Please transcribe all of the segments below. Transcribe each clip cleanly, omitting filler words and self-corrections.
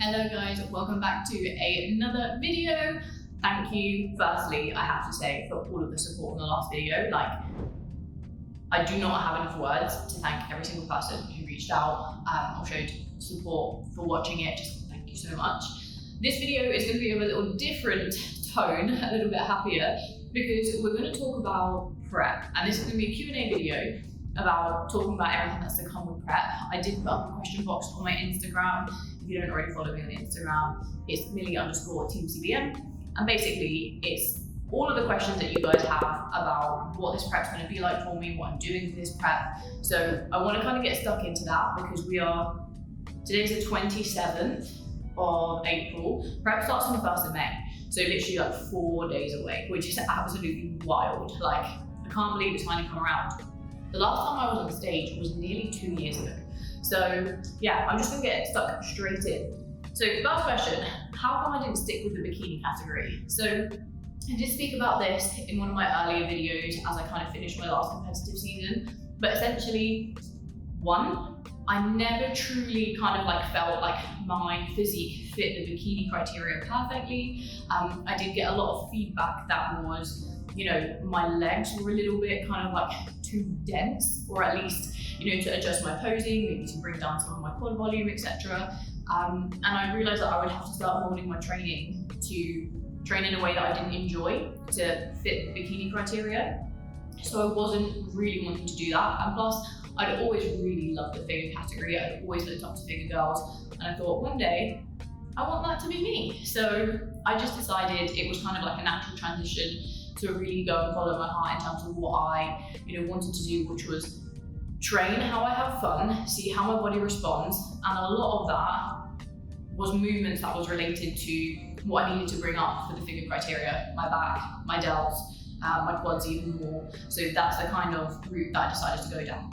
Hello guys, welcome back to another video. Thank you, firstly, I have to say, for all of the support in the last video. I do not have enough words to thank every single person who reached out or showed support for watching it. Just thank you so much. This video is going to be of a little different tone, a little bit happier, because we're going to talk about prep. And this is going to be a Q&A video about talking about everything that's to come with prep. I did put up a question box on my Instagram. If you don't already follow me on Instagram, it's Millie_teamcvm. And basically, it's all of the questions that you guys have about what this prep's going to be like for me, what I'm doing for this prep. So I want to kind of get stuck into that because today's the 27th of April. Prep starts on the 1st of May. So literally like 4 days away, which is absolutely wild. I can't believe it's finally come around. The last time I was on stage was nearly 2 years ago. So yeah, I'm just gonna get stuck straight in. So first question, how come I didn't stick with the bikini category? So I did speak about this in one of my earlier videos as I kind of finished my last competitive season, but essentially, one, I never truly felt like my physique fit the bikini criteria perfectly. I did get a lot of feedback that was, my legs were a little bit too dense, or at least, to adjust my posing, maybe to bring down some of my quad volume, etc. And I realized that I would have to start molding my training to train in a way that I didn't enjoy to fit the bikini criteria. So I wasn't really wanting to do that. And plus, I'd always really loved the figure category. I'd always looked up to figure girls. And I thought one day, I want that to be me. So I just decided it was kind of like a natural transition to really go and follow my heart in terms of what I wanted to do, which was train how I have fun, see how my body responds. And a lot of that was movements that was related to what I needed to bring up for the figure criteria, my back, my delts, my quads even more. So that's the kind of route that I decided to go down.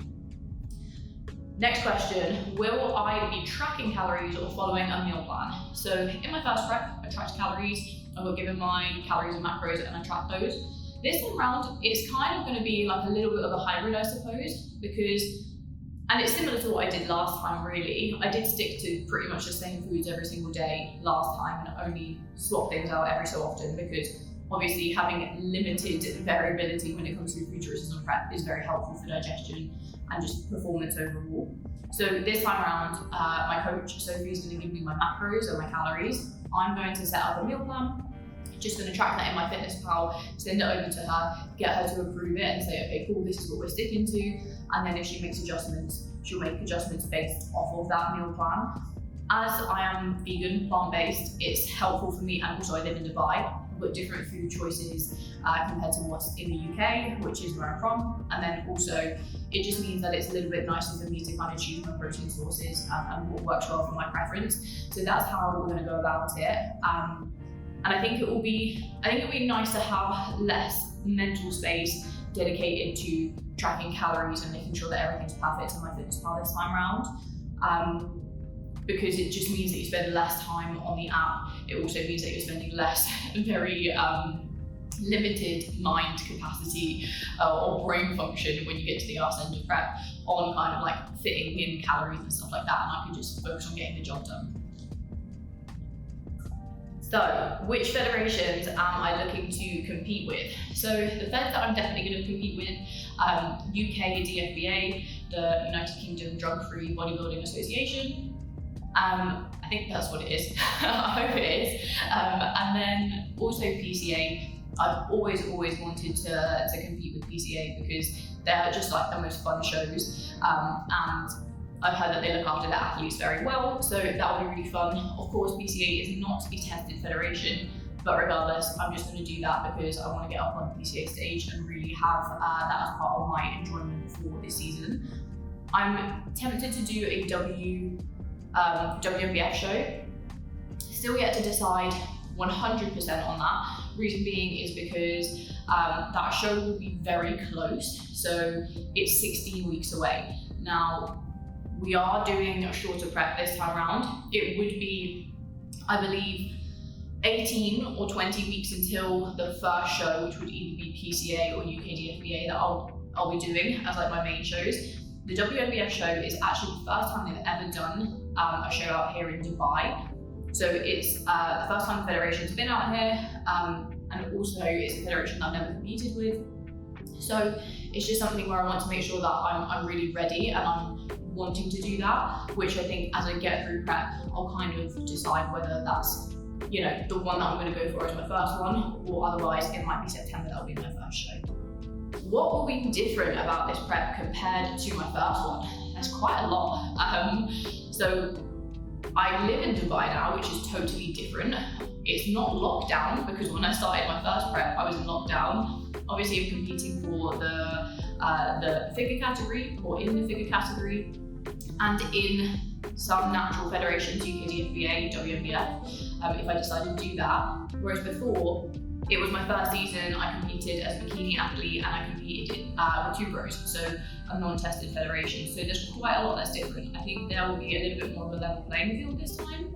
Next question, will I be tracking calories or following a meal plan? So in my first prep, I tracked calories. I got given my calories and macros and I tracked those. This time around, it's kind of going to be like a little bit of a hybrid, I suppose, and it's similar to what I did last time, really. I did stick to pretty much the same foods every single day last time and only swap things out every so often because obviously having limited variability when it comes to food choices and prep is very helpful for digestion and just performance overall. So this time around, my coach, Sophie, is going to give me my macros and my calories. I'm going to set up a meal plan. Just going to track that in my fitness pal, send it over to her, get her to approve it and say, okay, cool, this is what we're sticking to. And then if she makes adjustments, she'll make adjustments based off of that meal plan. As I am vegan, plant-based, it's helpful for me, and also I live in Dubai. I've got different food choices compared to what's in the UK, which is where I'm from. And then also, it just means that it's a little bit nicer for me to kind of choose my protein sources and what works well for my preference. So that's how we're going to go about it. And I think it will be nice to have less mental space dedicated to tracking calories and making sure that everything's perfect in my fitness pal this time around. Because it just means that you spend less time on the app. It also means that you're spending less very limited mind capacity or brain function when you get to the arse end of prep on fitting in calories and stuff like that, and I can just focus on getting the job done. So, which federations am I looking to compete with? So, the feds that I'm definitely going to compete with, UK DFBA, the United Kingdom Drug-Free Bodybuilding Association. I think that's what it is. I hope it is. And then also PCA. I've always wanted to compete with PCA because they're just the most fun shows. And I've heard that they look after their athletes very well, so that will be really fun. Of course, PCA is not a tested federation, but regardless, I'm just going to do that because I want to get up on the PCA stage and really have that as part of my enjoyment for this season. I'm tempted to do a WMBF show. Still yet to decide 100% on that. Reason being is because that show will be very close, so it's 16 weeks away. Now, we are doing a shorter prep this time around. It would be, I believe, 18 or 20 weeks until the first show, which would either be PCA or UK DFBA that I'll be doing as my main shows. The WNBF show is actually the first time they've ever done a show out here in Dubai. So it's the first time the federation's been out here, and also it's a federation that I've never competed with. So it's just something where I want to make sure that I'm really ready and I'm wanting to do that, which I think as I get through prep, I'll kind of decide whether that's, you know, the one that I'm going to go for as my first one, or otherwise it might be September that'll be my first show. What will be different about this prep compared to my first one? There's quite a lot. So I live in Dubai now, which is totally different. It's not lockdown, because when I started my first prep, I was in lockdown. Obviously, I'm competing for the figure category, or in the figure category, and in some natural federations, UKDFBA, WNBF, if I decide to do that. Whereas before, it was my first season, I competed as a bikini athlete, and I competed with 2 pros, so a non-tested federation. So there's quite a lot that's different. I think there will be a little bit more of a level playing field this time.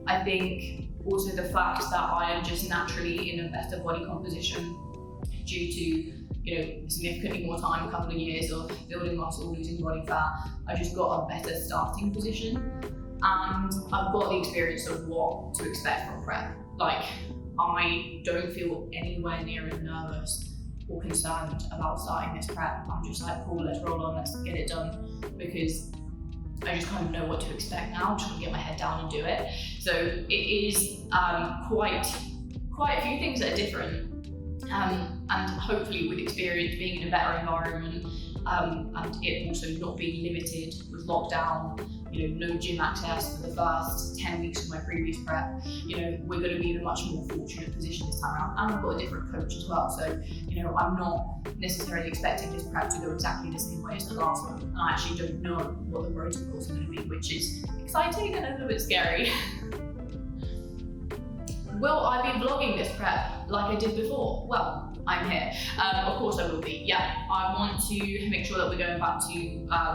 I think also the fact that I am just naturally in a better body composition due to, you know, significantly more time, a couple of years of building muscle, losing body fat. I just got a better starting position, and I've got the experience of what to expect from prep. Like, I don't feel anywhere near as nervous or concerned about starting this prep. I'm just like, cool, let's roll on, let's get it done, because I just kind of know what to expect now. I'm just gonna get my head down and do it. So it is quite a few things that are different. And hopefully with experience, being in a better environment, and it also not being limited with lockdown, you know, no gym access for the first 10 weeks of my previous prep, you know, we're going to be in a much more fortunate position this time around. And I've got a different coach as well, so, you know, I'm not necessarily expecting this prep to go exactly the same way as the last one, and I actually don't know what the protocols are going to be, which is exciting and a little bit scary. Will I be vlogging this prep like I did before? Well, I'm here. Of course I will be. Yeah, I want to make sure that we're going back to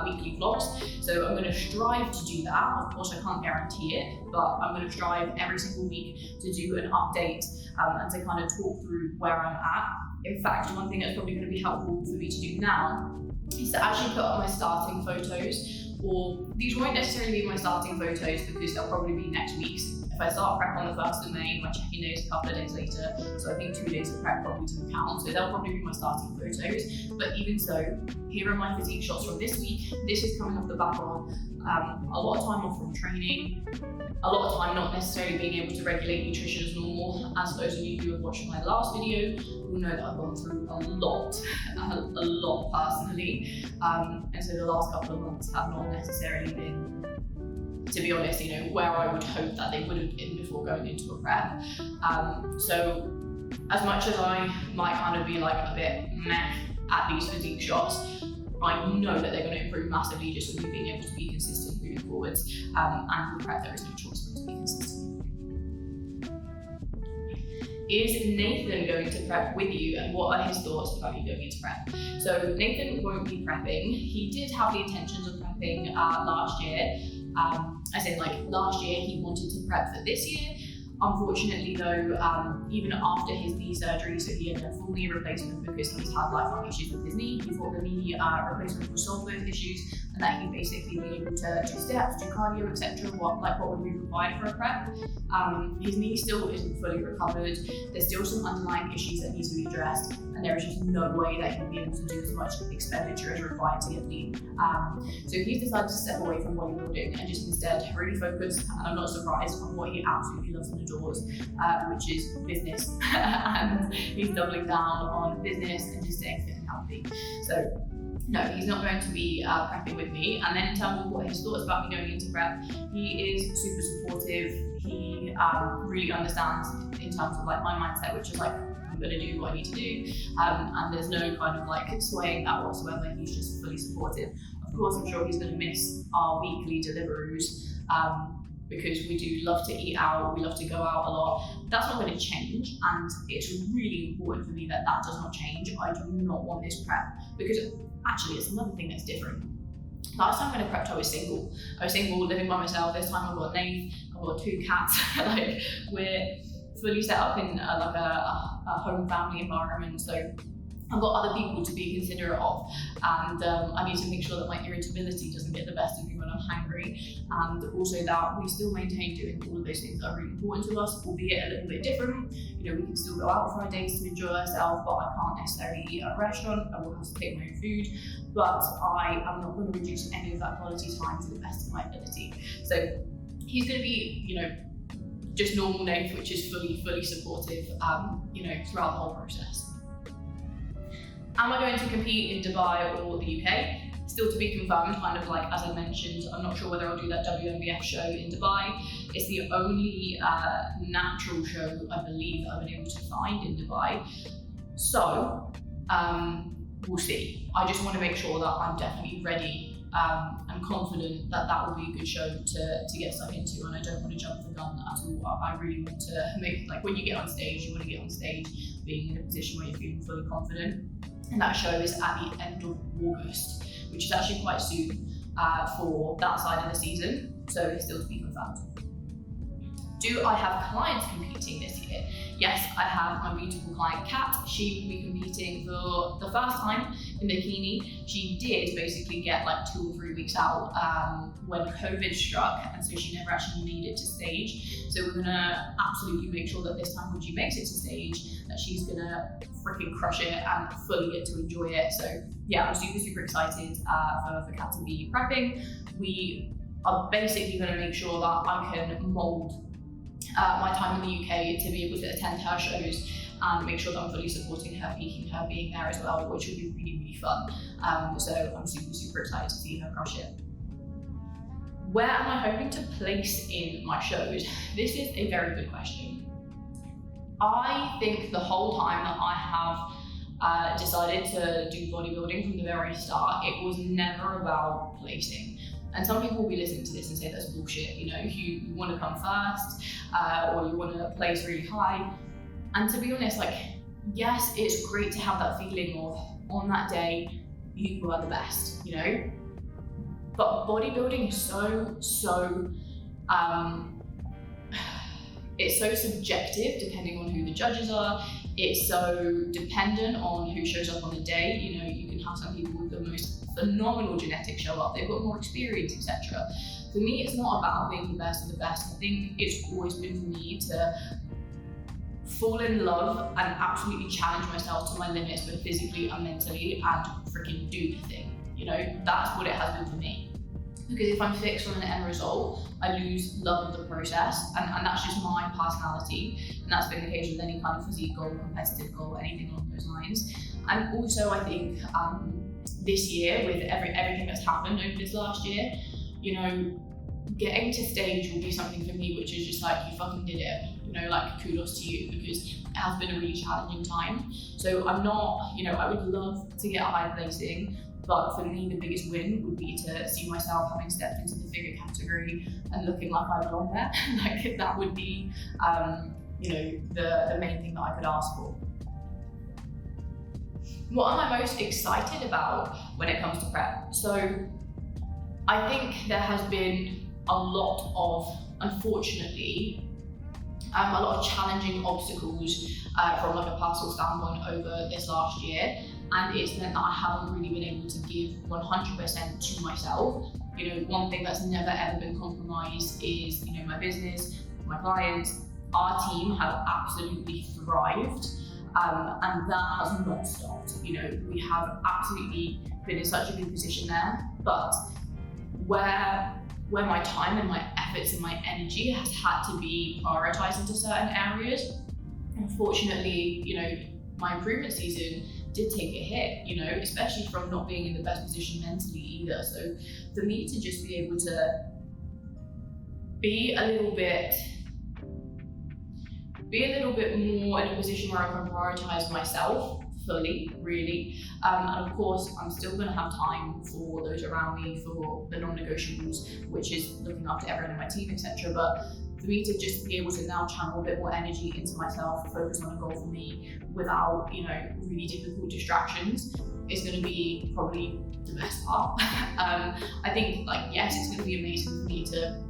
weekly vlogs. So I'm going to strive to do that. Of course, I can't guarantee it, but I'm going to strive every single week to do an update and to kind of talk through where I'm at. In fact, one thing that's probably going to be helpful for me to do now is to actually put up my starting photos, or these won't necessarily be my starting photos because they'll probably be next week's. If I start prep on the 1st of May, my check-in day is a couple of days later, so I think 2 days of prep probably doesn't count, so they'll probably be my starting photos. But even so, here are my physique shots from this week. This is coming off the back of a lot of time off from training, a lot of time not necessarily being able to regulate nutrition as normal. As those of you who have watched my last video will know that I've gone through a lot personally, and so the last couple of months have not necessarily been, to be honest, you know, where I would hope that they would have been before going into a prep. So as much as I might kind of be like a bit meh at these physique shots, I know that they're going to improve massively just with me being able to be consistent moving forwards. And with prep, there is no choice but to be consistent. Is Nathan going to prep with you, and what are his thoughts about you going into prep? So Nathan won't be prepping. He did have the intentions of prepping last year. As in, like, last year he wanted to prep for this year. Unfortunately though, even after his knee surgery, so he had a full knee replacement because he's had lifelong issues with his knee, he thought the knee replacement would solve those issues, and that he'd basically be able to do steps, do cardio, etc., what would be required for a prep. His knee still isn't fully recovered. There's still some underlying issues that need to be addressed, and there is just no way that he'll be able to do as much expenditure as required to get lean. So he's decided to step away from bodybuilding and just instead really focus, and I'm not surprised, on what he absolutely loves and adores, which is business. And he's doubling down on business and just staying fit and healthy. So no, he's not going to be prepping with me. And then in terms of what his thoughts about me going into prep, he is super supportive. He really understands in terms of like my mindset, which is like, I'm going to do what I need to do. And there's no kind of like swaying that whatsoever. He's just fully supportive. Of course, I'm sure he's going to miss our weekly deliveries, because we do love to eat out, we love to go out a lot. That's not going to change, and it's really important for me that that does not change. I do not want this prep, because actually it's another thing that's different. Last time when I prepped, I was single. I was single, living by myself. This time I've got Nate, I've got 2 cats. Like, we're fully set up in like a home family environment, so I've got other people to be considerate of, and I need to make sure that my irritability doesn't get the best of me when I'm hangry, and also that we still maintain doing all of those things that are really important to us, albeit a little bit different. You know, we can still go out for our days to enjoy ourselves, but I can't necessarily eat at a restaurant. I will have to take my own food, but I am not going to reduce any of that quality time to the best of my ability. So he's going to be, you know, just normal Nath, which is fully supportive, you know, throughout the whole process. Am I going to compete in Dubai or the UK? Still to be confirmed, kind of like as I mentioned, I'm not sure whether I'll do that WNBF show in Dubai. It's the only natural show I believe that I've been able to find in Dubai. So we'll see. I just want to make sure that I'm definitely ready and confident that that will be a good show to get stuck into, and I don't want to jump the gun at all. I really want to make, like, when you get on stage, you want to get on stage being in a position where you're feeling fully confident. And that show is at the end of August, which is actually quite soon for that side of the season, so it's still to be confirmed. Do I have clients competing this year? Yes, I have my beautiful client Kat. She will be competing for the first time in bikini. She did basically get like 2 or 3 weeks out when COVID struck, and so she never actually made it to stage. So we're gonna absolutely make sure that this time when she makes it to stage, that she's gonna freaking crush it and fully get to enjoy it. So yeah, I'm super excited for Kat to be prepping. We are basically gonna make sure that I can mold my time in the UK to be able to attend her shows and make sure that I'm fully supporting her, peaking her being there as well, which will be really fun. So I'm super excited to see her crush it. Where am I hoping to place in my shows? This is a very good question. I think the whole time that I have decided to do bodybuilding from the very start, it was never about placing. And some people will be listening to this and say that's bullshit, you know, you want to come first or you want to place really high. And to be honest, like, yes, it's great to have that feeling of on that day, you were the best, you know? But bodybuilding is so it's so subjective depending on who the judges are. It's so dependent on who shows up on the day. You know, you can have some people with the most phenomenal genetics show up, they've got more experience, etc. For me, it's not about being the best of the best. I think it's always been for me to fall in love and absolutely challenge myself to my limits, both physically and mentally, and freaking do the thing. You know, that's what it has been for me. Because if I'm fixed on an end result, I lose love of the process, and that's just my personality, and that's been the case with any kind of physique goal, competitive goal, anything along those lines. And also, I think this year, with everything that's happened over this last year, you know, getting to stage will be something for me which is just like, you fucking did it, you know, like, kudos to you, because it has been a really challenging time. So I'm not, you know, I would love to get a high placing, but for me, the biggest win would be to see myself having stepped into the figure category and looking like I belong there. Like, that would be, you know, the main thing that I could ask for. What am I most excited about when it comes to prep? So I think there has been a lot of, unfortunately, a lot of challenging obstacles from like a personal standpoint over this last year. And it's meant that I haven't really been able to give 100% to myself. You know, one thing that's never ever been compromised is, you know, my business, my clients, our team have absolutely thrived. And that has not stopped. You know, we have absolutely been in such a good position there, but where my time and my efforts and my energy has had to be prioritized into certain areas, unfortunately, you know, my improvement season did take a hit, you know, especially from not being in the best position mentally either. So for me to just be able to be a little bit more in a position where I can prioritize myself fully, really. And of course, I'm still going to have time for those around me, for the non-negotiables, which is looking after everyone in my team, etc. But for me to just be able to now channel a bit more energy into myself, focus on a goal for me without, you know, really difficult distractions, is going to be probably the best part. I think, like, yes, it's going to be amazing for me to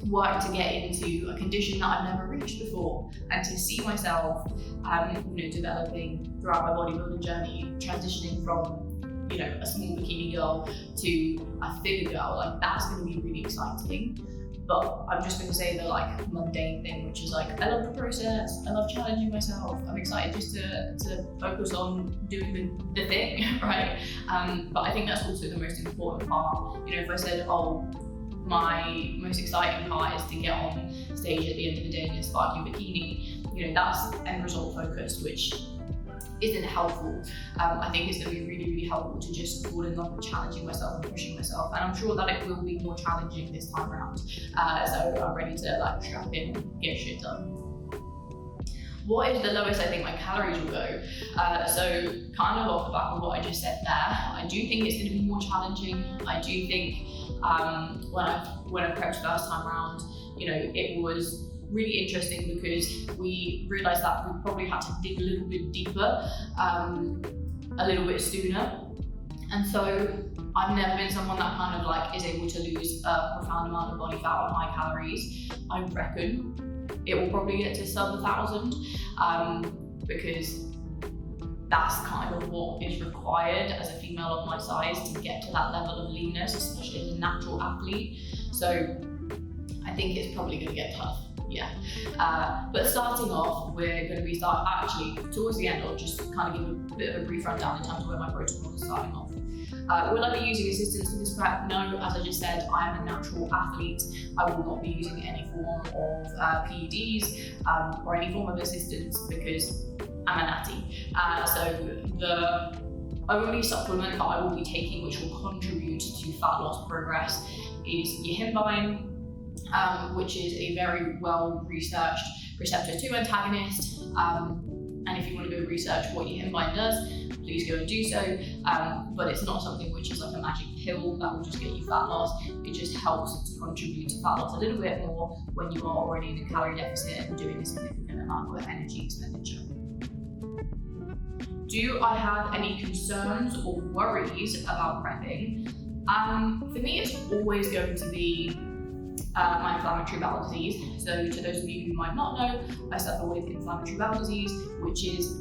work to get into a condition that I've never reached before, and to see myself, you know, developing throughout my bodybuilding journey, transitioning from you know, a small bikini girl to a figure girl, like that's going to be really exciting. But I'm just going to say the like mundane thing, which is like, I love the process, I love challenging myself, I'm excited just to focus on doing the thing, right? But I think that's also the most important part. You know, if I said, oh, my most exciting part is to get on stage at the end of the day in this sparkly bikini, you know, that's end result focused, which isn't helpful. I think it's going to be really, really helpful to just fall in love with challenging myself and pushing myself. And I'm sure that it will be more challenging this time around. So I'm ready to like strap in and get shit done. What is the lowest I think my calories will go? So kind of off the back of what I just said there, I do think it's going to be more challenging. I do think when I prepped first time around, you know, it was really interesting because we realised that we probably had to dig a little bit deeper, a little bit sooner. And so I've never been someone that kind of like is able to lose a profound amount of body fat on high calories. I reckon it will probably get to sub 1,000 because that's kind of what is required as a female of my size to get to that level of leanness, especially as a natural athlete. So I think it's probably going to get tough. Yeah, but starting off, we're going to be actually towards the end. I'll just kind of give a bit of a brief rundown in terms of where my protocol is starting off. Will I be using assistance for this prep? No, as I just said, I am a natural athlete. I will not be using any form of PEDs or any form of assistance because I'm a natty. So the only supplement that I will be taking which will contribute to fat loss progress is yihimbine, which is a very well-researched receptor 2 antagonist. And if you want to go research what yihimbine does, please go and do so. But it's not something which is like a magic pill that will just get you fat loss. It just helps to contribute to fat loss a little bit more when you are already in a calorie deficit and doing a significant amount of energy expenditure. Do I have any concerns or worries about prepping? For me, it's always going to be my inflammatory bowel disease. So to those of you who might not know, I suffer with inflammatory bowel disease, which is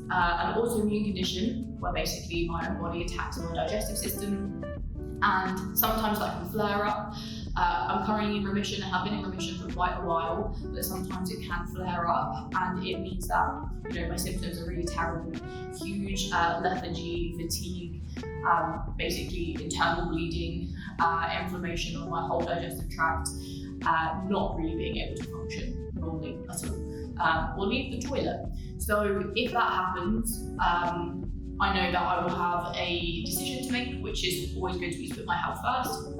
an autoimmune condition where basically my own body attacks my digestive system, and sometimes that can flare up. I'm currently in remission and have been in remission for quite a while, but sometimes it can flare up, and it means that, you know, my symptoms are really terrible. Huge lethargy, fatigue, basically internal bleeding, inflammation of my whole digestive tract, not really being able to function normally at all, or leave the toilet. So if that happens, I know that I will have a decision to make, which is always going to be to put my health first.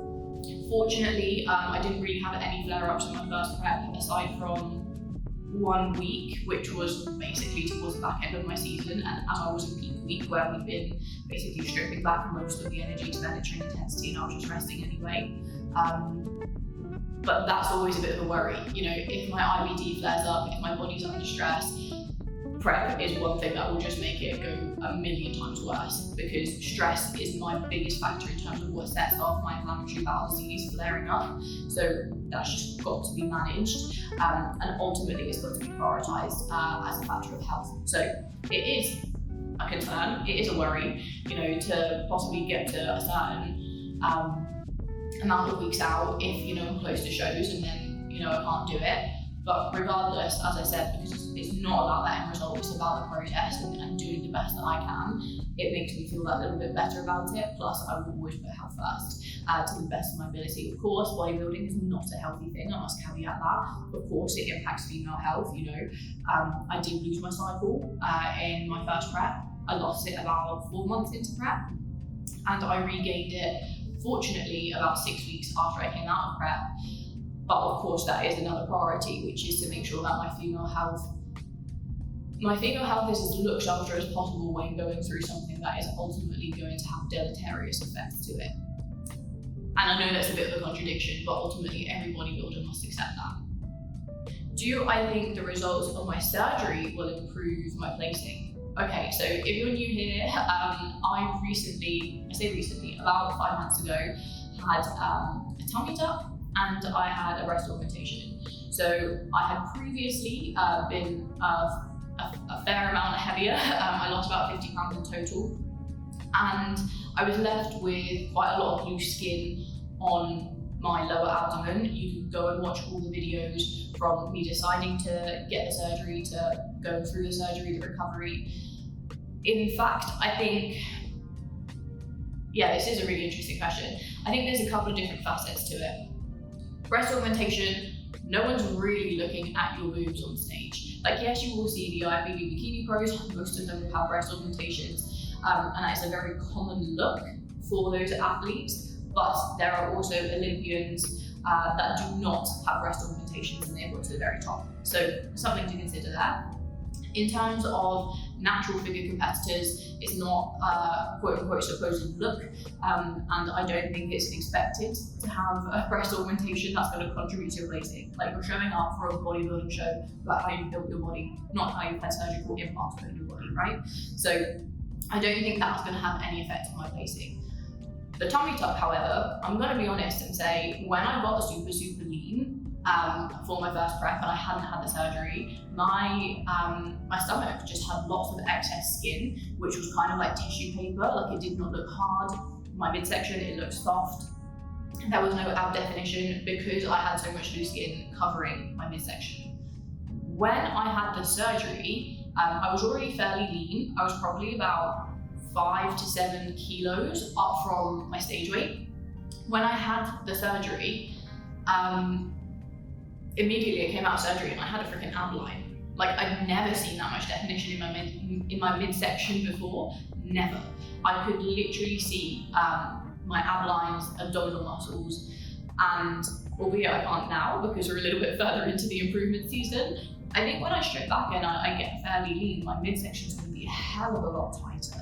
Fortunately, I didn't really have any flare-ups in my first prep, aside from 1 week, which was basically towards the back end of my season, and as I was in peak week where we've been basically stripping back most of the energy expenditure and intensity, and I was just resting anyway. But that's always a bit of a worry. You know, if my IBD flares up, if my body's under stress, prep is one thing that will just make it go a million times worse, because stress is my biggest factor in terms of what sets off my inflammatory bowel disease flaring up. So that's just got to be managed, and ultimately it's got to be prioritised as a factor of health. So it is a concern, it is a worry, you know, to possibly get to a certain amount of weeks out if, you know, I'm close to shows and then, you know, I can't do it. But regardless, as I said, because it's not about that end result, it's about the process and doing the best that I can, it makes me feel that little bit better about it. Plus, I will always put health first to the best of my ability. Of course, bodybuilding is not a healthy thing, I must caveat that. Of course, it impacts female health, you know. I did lose my cycle in my first prep. I lost it about 4 months into prep, and I regained it, fortunately, about 6 weeks after I came out of prep. But of course, that is another priority, which is to make sure that my female health is as looked after as possible when going through something that is ultimately going to have deleterious effects to it. And I know that's a bit of a contradiction, but ultimately every bodybuilder must accept that. Do I think the results of my surgery will improve my placing? Okay, so if you're new here, I recently, about 5 months ago, had a tummy tuck, and I had a breast augmentation. So I had previously been a fair amount heavier. I lost about 50 pounds in total. and I was left with quite a lot of loose skin on my lower abdomen. You can go and watch all the videos from me deciding to get the surgery to going through the surgery, the recovery. In fact, I think, this is a really interesting question. I think there's a couple of different facets to it. Breast augmentation, no one's really looking at your boobs on stage. Like, yes, you will see the IFBB bikini pros, most of them have breast augmentations, and that is a very common look for those athletes, but there are also Olympians that do not have breast augmentations and they've got to the very top. So something to consider there. In terms of natural figure competitors, it's not quote unquote supposed look, and I don't think it's expected to have a breast augmentation that's going to contribute to your placing. Like, you're showing up for a bodybuilding show about how you built your body, not how you've had surgical implants put in your body, right? So I don't think that's going to have any effect on my placing. The tummy tuck, however, I'm going to be honest and say, when I got super lean for my first prep and I hadn't had the surgery, my stomach just had lots of excess skin, which was kind of like tissue paper. Like, it did not look hard. My midsection, it looked soft. There was no ab definition because I had so much loose skin covering my midsection. When I had the surgery, I was already fairly lean. I was probably about 5 to 7 kilos up from my stage weight. When I had the surgery, immediately I came out of surgery and I had a freaking ab line. Like, I'd never seen that much definition in my midsection before, never. I could literally see my ab lines, abdominal muscles, and albeit I can't now because we're a little bit further into the improvement season, I think when I strip back and I get fairly lean, my midsection's gonna be a hell of a lot tighter.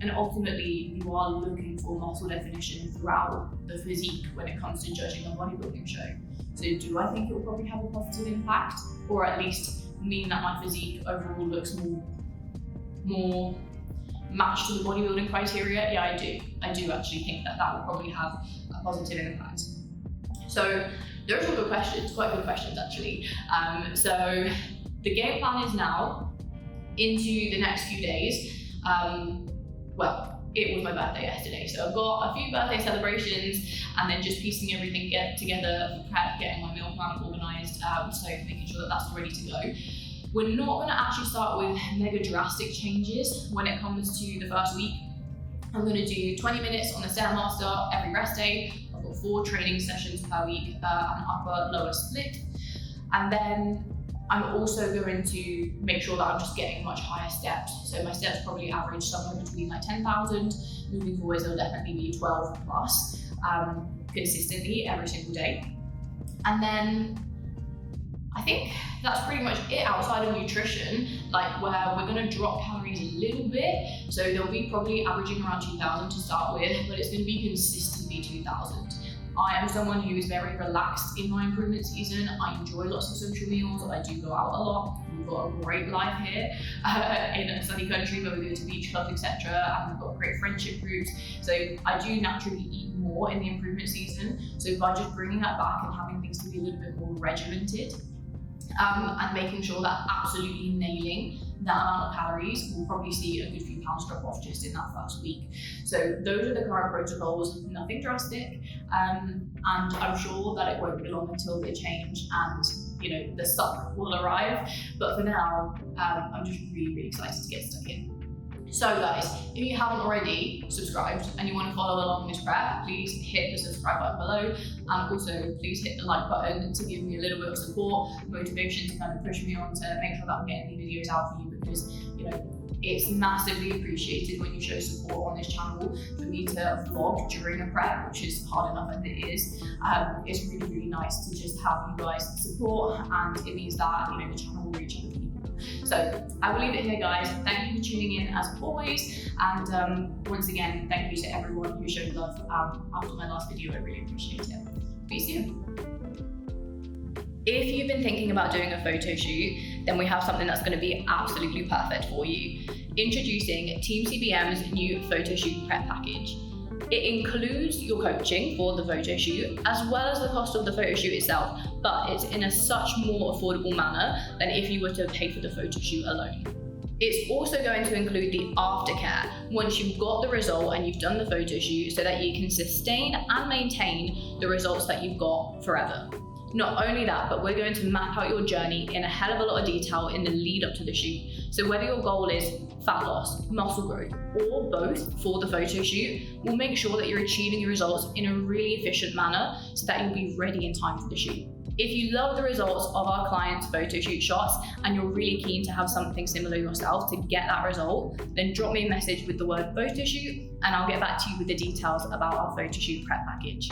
And ultimately, you are looking for muscle definition throughout the physique when it comes to judging a bodybuilding show. So do I think it will probably have a positive impact, or at least mean that my physique overall looks more matched to the bodybuilding criteria? Yeah, I do. I do actually think that will probably have a positive impact. So those are good questions, quite good questions actually. So the game plan is now into the next few days. It was my birthday yesterday, so I've got a few birthday celebrations and then just piecing everything together for prep, getting my meal plan organised, so making sure that that's all ready to go. We're not going to actually start with mega drastic changes when it comes to the first week. I'm going to do 20 minutes on the Stairmaster every rest day. I've got 4 training sessions per week, an upper-lower split, and then I'm also going to make sure that I'm just getting much higher steps. So my steps probably average somewhere between like 10,000. Moving forwards, it'll definitely be 12 plus consistently every single day. And then I think that's pretty much it outside of nutrition, like where we're going to drop calories a little bit. So they'll be probably averaging around 2,000 to start with, but it's going to be consistently 2,000. I am someone who is very relaxed in my improvement season. I enjoy lots of social meals. I do go out a lot. We've got a great life here in a sunny country where we go to beach clubs, etc. And we've got great friendship groups. So I do naturally eat more in the improvement season. So by just bringing that back and having things to be a little bit more regimented, and making sure that absolutely nailing that amount of calories, we'll probably see a good few pounds drop off just in that first week. So those are the current protocols, nothing drastic, and I'm sure that it won't be long until they change and the suck will arrive. But for now, I'm just really excited to get stuck in. So guys, if you haven't already subscribed and you want to follow along this prep, please hit the subscribe button below, and also please hit the like button to give me a little bit of support, motivation to kind of push me on to make sure that I'm getting the videos out for you, because it's massively appreciated when you show support on this channel. For me to vlog during a prep, which is hard enough as it is, it's really nice to just have you guys support, and it means that the channel will reach other people. So I will leave it here, guys. Thank you for tuning in as always, and once again, thank you to everyone who showed love after my last video. I really appreciate it. See you soon. If you've been thinking about doing a photo shoot, then we have something that's going to be absolutely perfect for you. Introducing Team CBM's new Photoshoot Prep package. It includes your coaching for the photo shoot, as well as the cost of the photo shoot itself, but it's in a such more affordable manner than if you were to pay for the photo shoot alone. It's also going to include the aftercare once you've got the result and you've done the photo shoot, so that you can sustain and maintain the results that you've got forever. Not only that, but we're going to map out your journey in a hell of a lot of detail in the lead up to the shoot. So whether your goal is fat loss, muscle growth, or both for the photo shoot, we'll make sure that you're achieving your results in a really efficient manner so that you'll be ready in time for the shoot. If you love the results of our clients' photo shoot shots and you're really keen to have something similar yourself to get that result, then drop me a message with the word photo shoot and I'll get back to you with the details about our photo shoot prep package.